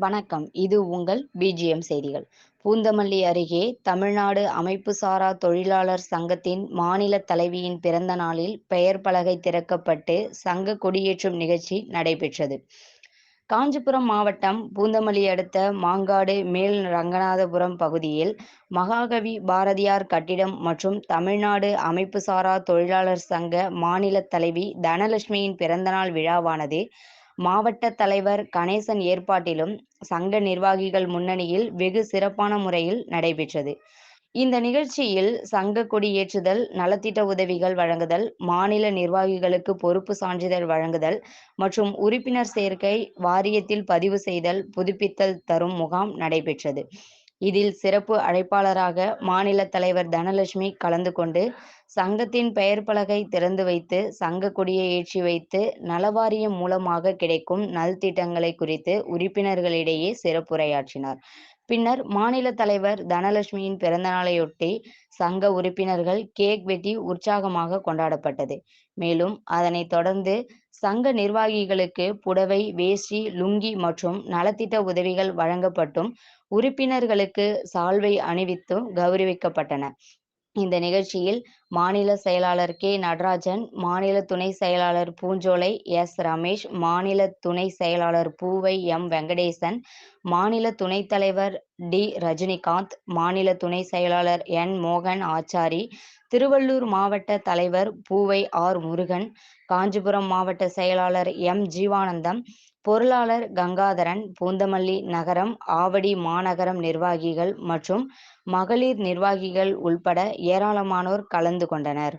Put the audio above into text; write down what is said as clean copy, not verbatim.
வணக்கம். இது உங்கள் பிஜிஎம் செய்திகள். பூந்தமல்லி அருகே தமிழ்நாடு அமைப்புசாரா தொழிலாளர் சங்கத்தின் மாநில தலைவியின் பிறந்த நாளில் பெயர் பலகை திறக்கப்பட்டு சங்க கொடியேற்றும் நிகழ்ச்சி நடைபெற்றது. காஞ்சிபுரம் மாவட்டம் பூந்தமல்லி அடுத்த மாங்காடு மேல் ரங்கநாதபுரம் பகுதியில் மகாகவி பாரதியார் கட்டிடம் மற்றும் தமிழ்நாடு அமைப்புசாரா தொழிலாளர் சங்க மாநில தலைவி தனலட்சுமியின் பிறந்தநாள் விழாவானது மாவட்ட தலைவர் கணேசன் ஏற்பாட்டிலும் சங்க நிர்வாகிகள் முன்னணியில் வெகு சிறப்பான முறையில் நடைபெற்றது. இந்த நிகழ்ச்சியில் சங்க கொடி ஏற்றுதல், நலத்திட்ட உதவிகள் வழங்குதல், மாநில நிர்வாகிகளுக்கு பொறுப்பு சான்றிதழ் வழங்குதல் மற்றும் உறுப்பினர் சேர்க்கை, வாரியத்தில் பதிவு செய்தல், புதுப்பித்தல் தரும் முகாம் நடைபெற்றது. இதில் சிறப்பு அழைப்பாளராக மாநில தலைவர் தனலட்சுமி கலந்து கொண்டு சங்கத்தின் பெயர் பலகை திறந்து வைத்து சங்க கொடியை ஏற்றி வைத்து நலவாரியம் மூலமாக கிடைக்கும் நல்திட்டங்களை குறித்து உறுப்பினர்களிடையே சிறப்புரையாற்றினார். பின்னர் மாநில தலைவர் தனலட்சுமியின் பிறந்தநாளையொட்டி சங்க உறுப்பினர்கள் கேக் வெட்டி உற்சாகமாக கொண்டாடப்பட்டது. மேலும் அதனைத் தொடர்ந்து சங்க நிர்வாகிகளுக்கு புடவை, வேஷ்டி, லுங்கி மற்றும் நலத்திட்ட உதவிகள் வழங்கப்பட்டும் உறுப்பினர்களுக்கு சால்வை அணிவித்தும் கௌரவிக்கப்பட்டன. இந்த நிகழ்ச்சியில் மாநில செயலாளர் கே. நடராஜன், மாநில துணை செயலாளர் பூஞ்சோலை எஸ். ரமேஷ், மாநில துணை செயலாளர் பூவை எம். வெங்கடேசன், மாநில துணைத் தலைவர் டி. ரஜினிகாந்த், மாநில துணை செயலாளர் என். மோகன் ஆச்சாரி, திருவள்ளூர் மாவட்ட தலைவர் பூவை ஆர். முருகன், காஞ்சிபுரம் மாவட்ட செயலாளர் எம். ஜீவானந்தம், பொருளாளர் கங்காதரன், பூந்தமல்லி நகரம், ஆவடி மாநகரம் நிர்வாகிகள் மற்றும் மகளிர் நிர்வாகிகள் உள்பட ஏராளமானோர் கலந்து கொண்டனர்.